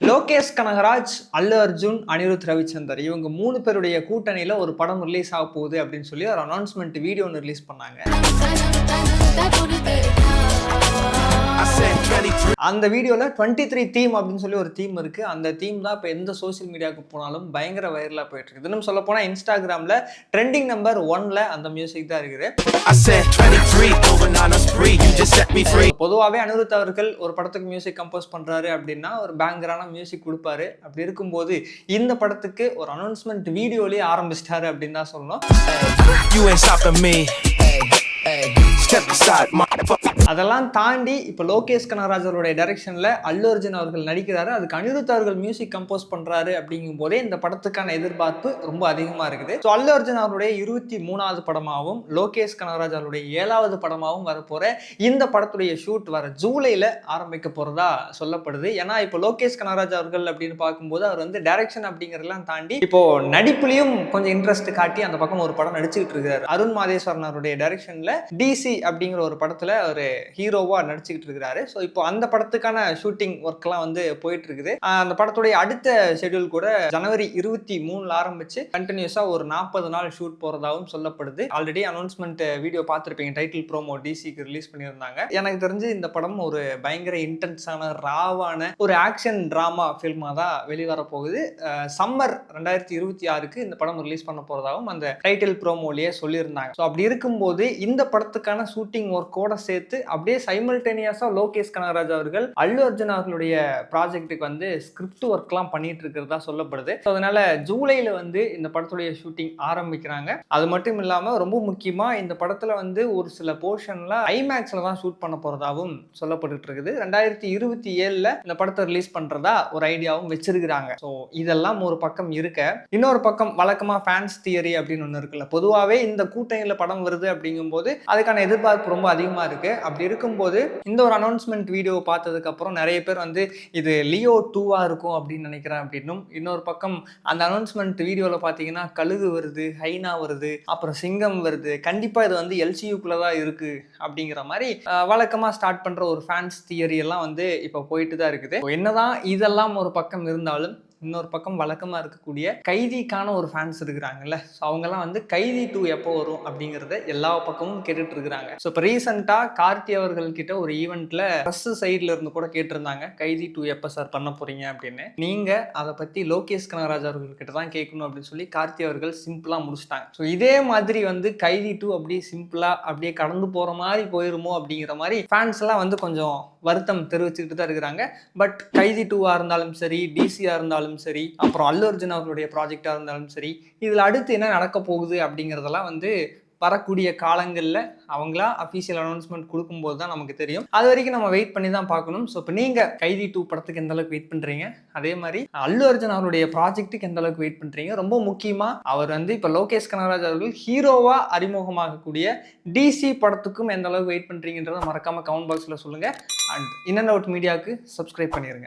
லோகேஷ் கனகராஜ், அல்லு அர்ஜுன், அனிருத் ரவிச்சந்தர் இவங்க 3 பேருடைய கூட்டணியில ஒரு படம் ரிலீஸ் ஆக போகுது அப்படின்னு சொல்லி ஒரு அனௌன்ஸ்மெண்ட் வீடியோ ஒன்று ரிலீஸ் பண்ணாங்க. அந்த வீடியோல 23 தீம் அப்படின்னு சொல்லி ஒரு தீம் இருக்கு. அந்த தீம் தான் இப்போ எந்த சோசியல் மீடியாவுக்கு போனாலும் பயங்கர வைரலா போயிட்டு இருக்கு. இன்னும் சொல்ல போனா இன்ஸ்டாகிராம்ல ட்ரெண்டிங் நம்பர் 1ல அந்த மியூசிக் தான் இருக்குது. பொதுவாகவே அனிருத் அவர்கள் ஒரு படத்துக்கு மியூசிக் கம்போஸ் பண்றாரு அப்படின்னா ஒரு பேங்கரான மியூசிக் கொடுப்பாரு. அப்படி இருக்கும்போது இந்த படத்துக்கு ஒரு அனௌன்ஸ்மெண்ட் வீடியோலயே ஆரம்பிச்சிட்டாரு அப்படின்னு தான் சொல்லணும். அதெல்லாம் தாண்டி இப்ப லோகேஷ் கனகராஜ் அவருடைய டைரக்ஷன்ல அல்லு அர்ஜுன் அவர்கள் நடிக்கிறாரு. அதுக்கு அனிருத் அவர்கள் மியூசிக் கம்போஸ் பண்றாரு அப்படிங்கும் போதே இந்த படத்துக்கான எதிர்பார்ப்பு ரொம்ப அதிகமா இருக்குது. ஸோ அல்லு அர்ஜுன் அவருடைய 23வது படமாகவும் லோகேஷ் கனகராஜ் அவருடைய 7வது படமாகவும் வரப்போற இந்த படத்துடைய ஷூட் வர ஜூலைல ஆரம்பிக்க போறதா சொல்லப்படுது. ஏன்னா இப்போ லோகேஷ் கனகராஜ் அவர்கள் அப்படின்னு பார்க்கும்போது அவர் வந்து டைரக்ஷன் அப்படிங்கறதெல்லாம் தாண்டி இப்போ நடிப்புலயும் கொஞ்சம் இன்ட்ரெஸ்ட் காட்டி அந்த பக்கம் ஒரு படம் நடிச்சுக்கிட்டு இருக்காரு. அருண் மாதேஸ்வரன் அவருடைய டைரக்ஷன்ல டிசி அப்படிங்கிற ஒரு படத்துல ஒரு ஹீரோவா நடிச்சுக்கிட்டு இருக்கிறாரு. ஸோ இப்போ அந்த படத்துக்கான ஷூட்டிங் ஒர்க் எல்லாம் வந்து போயிட்டு இருக்குது. அந்த படத்துடைய அடுத்த ஷெட்யூல் கூட ஜனவரி 23 ஆரம்பிச்சு கண்டினியூஸா ஒரு 40 நாள் ஷூட் போறதாகவும் சொல்லப்படுது. ஆல்ரெடி அனௌன்ஸ்மெண்ட் வீடியோ பார்த்துருப்பீங்க. டைட்டில் ப்ரோமோ டிசிக்கு ரிலீஸ் பண்ணியிருந்தாங்க. எனக்கு தெரிஞ்சு இந்த படம் ஒரு பயங்கர இன்டென்ஸான ராவான ஒரு ஆக்ஷன் டிராமா ஃபில்மா தான் வெளிவர போகுது. சம்மர் 2026க்கு இந்த படம் ரிலீஸ் பண்ண போறதாகவும் அந்த டைட்டில் ப்ரோமோலயே சொல்லியிருந்தாங்க. ஸோ அப்படி இருக்கும்போது இந்த படத்துக்கான ஷூட்டிங் ஒர்க்கோட சேர்த்து அப்படியே சைமல்டேனியஸா லோகேஷ் கனகராஜ் அவர்கள் அல்லு அர்ஜுன் அவர்களுடைய ப்ராஜெக்ட்டுக்கு வந்து ஸ்கிரிப்ட் ஒர்க்லாம் பண்ணிட்டு இருக்கிறதா சொல்லப்படுது. ஸோ அதனால ஜூலைல வந்து இந்த படத்துடைய ஷூட்டிங் ஆரம்பிக்கிறாங்க. அது மட்டும் இல்லாம ரொம்ப முக்கியமா இந்த படத்துல வந்து ஒரு சில போர்ஷன்ல ஐமேக்ஸ்ல தான் ஷூட் பண்ண போறதாகவும் சொல்லப்பட்டு இருக்குது. 2027ல இந்த படத்தை ரிலீஸ் பண்றதா ஒரு ஐடியாவும் வச்சிருக்கிறாங்க. ஸோ இதெல்லாம் ஒரு பக்கம் இருக்க, இன்னொரு பக்கம் வழக்கமா ஃபேன்ஸ் தியரி அப்படின்னு ஒன்று இருக்குல்ல. பொதுவாகவே இந்த கூட்டணியில படம் வருது அப்படிங்கும்போது அதுக்கான எதிர்பார்ப்பு ரொம்ப அதிகமா இருக்கு. அப்படி இருக்கும்போது இந்த ஒரு அனௌன்ஸ்மெண்ட் வீடியோ பார்த்ததுக்கு அப்புறம் நிறைய பேர் வந்து இது லியோ 2வா இருக்கும் அப்படின்னு நினைக்கிறேன் அப்படின்னும், இன்னொரு பக்கம் அந்த அனௌன்ஸ்மெண்ட் வீடியோல பாத்தீங்கன்னா கழுகு வருது, ஹைனா வருது, அப்புறம் சிங்கம் வருது, கண்டிப்பா இது வந்து எல்சியூக்குள்ள தான் இருக்கு அப்படிங்கிற மாதிரி வழக்கமா ஸ்டார்ட் பண்ற ஒரு ஃபேன்ஸ் தியரி எல்லாம் வந்து இப்போ போயிட்டு தான் இருக்குது. என்னதான் இதெல்லாம் ஒரு பக்கம் இருந்தாலும் இன்னொரு பக்கம் வழக்கமாக இருக்கக்கூடிய கைதிக்கான ஒரு ஃபேன்ஸ் இருக்கிறாங்கல்ல. ஸோ அவங்கெல்லாம் வந்து கைதி 2 எப்போ வரும் அப்படிங்கிறத எல்லா பக்கமும் கேட்டுட்டு இருக்கிறாங்க. ஸோ இப்போ ரீசெண்டாக கார்த்தி அவர்கள் கிட்ட ஒரு ஈவெண்ட்ல ப்ரெஸ் சைட்ல இருந்து கூட கேட்டிருந்தாங்க கைதி 2 எப்போ சார் பண்ண போறீங்க அப்படின்னு. நீங்க அதை பத்தி லோகேஷ் கனகராஜ் அவர்கள் கிட்ட தான் கேட்கணும் அப்படின்னு சொல்லி கார்த்தி அவர்கள் சிம்பிளா முடிச்சிட்டாங்க. ஸோ இதே மாதிரி வந்து கைதி 2 அப்படியே சிம்பிளா அப்படியே கடந்து போற மாதிரி போயிருமோ அப்படிங்கிற மாதிரி ஃபேன்ஸ் எல்லாம் வந்து கொஞ்சம் வருத்தம் தெரிவிச்சுக்கிட்டு தான் இருக்கிறாங்க. பட் கைதி 2வா இருந்தாலும் சரி, டிசியா இருந்தாலும் சரி, அப்புறம் அல்லு அர்ஜுன் அவர்களுடைய ப்ராஜெக்டா இருந்தாலும் சரி, இதுல அடுத்து என்ன நடக்க போகுது அப்படிங்கறதெல்லாம் வந்து வரக்கூடிய காலங்களில் அவங்களா அஃபீஷியல் அனௌன்ஸ்மெண்ட் கொடுக்கும்போது தான் நமக்கு தெரியும். அது வரைக்கும் நம்ம வெயிட் பண்ணி தான் பார்க்கணும். ஸோ இப்போ நீங்கள் கைதி 2 படத்துக்கு எந்த அளவுக்கு வெயிட் பண்ணுறீங்க, அதே மாதிரி அல்லு அர்ஜுன் அவருடைய ப்ராஜெக்ட்டுக்கு எந்த அளவுக்கு வெயிட் பண்ணுறீங்க. ரொம்ப முக்கியமாக அவர் வந்து இப்போ லோகேஷ் கனகராஜ் அவர்கள் ஹீரோவாக அறிமுகமாகக்கூடிய டிசி படத்துக்கும் எந்த அளவுக்கு வெயிட் பண்ணுறீங்கன்றதை மறக்காமல் கமெண்ட் பாக்ஸில் சொல்லுங்கள். அண்ட் இன் அண்ட் அவுட் மீடியாவுக்கு சப்ஸ்கிரைப் பண்ணிடுங்க.